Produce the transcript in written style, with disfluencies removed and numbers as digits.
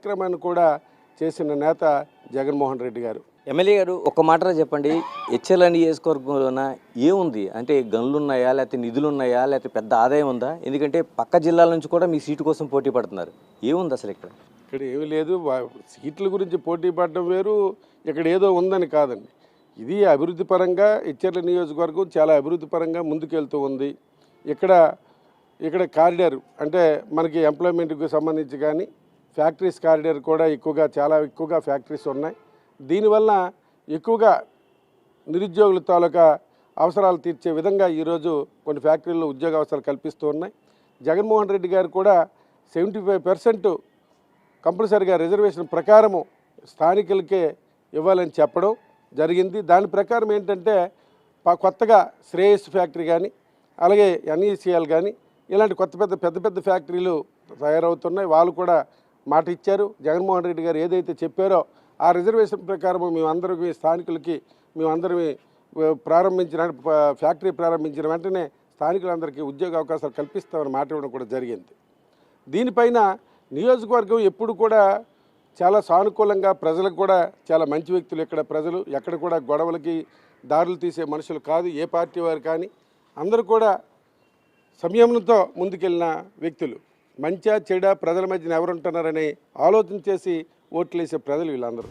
కార్యక్రమాన్ని కూడా చేసిన నేత జగన్మోహన్ రెడ్డి గారు. ఎమ్మెల్యే గారు ఒక మాటలో చెప్పండి, హెచ్ఎల్ నియోజకవర్గంలోన ఏముంది అంటే గనులు ఉన్నాయా, లేకపోతే నిధులు ఉన్నాయా, లేకపోతే పెద్ద ఆదాయం ఉందా? ఎందుకంటే పక్క జిల్లాల నుంచి కూడా మీ సీటు కోసం పోటీ పడుతున్నారు. ఏముంది అసలు ఇక్కడ? ఇక్కడ ఏమీ లేదు. సీట్ల గురించి పోటీ పడడం వేరు, ఇక్కడ ఏదో ఉందని కాదండి. ఇది అభివృద్ధి పరంగా హెచ్ఎల్ నియోజకవర్గం చాలా అభివృద్ధి పరంగా ముందుకెళ్తూ ఉంది. ఇక్కడ కారిడార్ అంటే మనకి ఎంప్లాయ్మెంట్కి సంబంధించి కానీ ఫ్యాక్టరీస్ కారిడార్ కూడా చాలా ఎక్కువగా ఫ్యాక్టరీస్ ఉన్నాయి. దీనివల్ల ఎక్కువగా నిరుద్యోగుల తాలూకా అవసరాలు తీర్చే విధంగా ఈరోజు కొన్ని ఫ్యాక్టరీల్లో ఉద్యోగ అవసరాలు కల్పిస్తూ ఉన్నాయి. జగన్మోహన్ రెడ్డి గారు కూడా 75% కంపల్సరీగా రిజర్వేషన్ ప్రకారము స్థానికులకే ఇవ్వాలని చెప్పడం జరిగింది. దాని ప్రకారం ఏంటంటే కొత్తగా శ్రేయస్ ఫ్యాక్టరీ కానీ అలాగే ఎన్ఈసిఎల్ కానీ ఇలాంటి పెద్ద పెద్ద ఫ్యాక్టరీలు తయారవుతున్నాయి. వాళ్ళు కూడా మాట ఇచ్చారు. జగన్మోహన్ రెడ్డి గారు ఏదైతే చెప్పారో ఆ రిజర్వేషన్ ప్రకారం మేమందరికీ స్థానికులకి మేమందరం ఫ్యాక్టరీ ప్రారంభించిన వెంటనే స్థానికులందరికీ ఉద్యోగ అవకాశాలు కల్పిస్తామని మాట ఇవ్వడం కూడా జరిగింది. దీనిపైన నియోజకవర్గం ఎప్పుడు కూడా చాలా సానుకూలంగా, ప్రజలకు కూడా చాలా మంచి వ్యక్తులు ఇక్కడ ప్రజలు. ఎక్కడ కూడా గొడవలకి దారులు తీసే మనుషులు కాదు, ఏ పార్టీ వారు కానీ. అందరూ కూడా సంయమనంతో ముందుకెళ్ళిన వ్యక్తులు. మంచా చెడా ప్రజల మధ్యన ఎవరుంటున్నారని ఆలోచన చేసి ఓట్లేసే ప్రజలు వీళ్ళందరూ.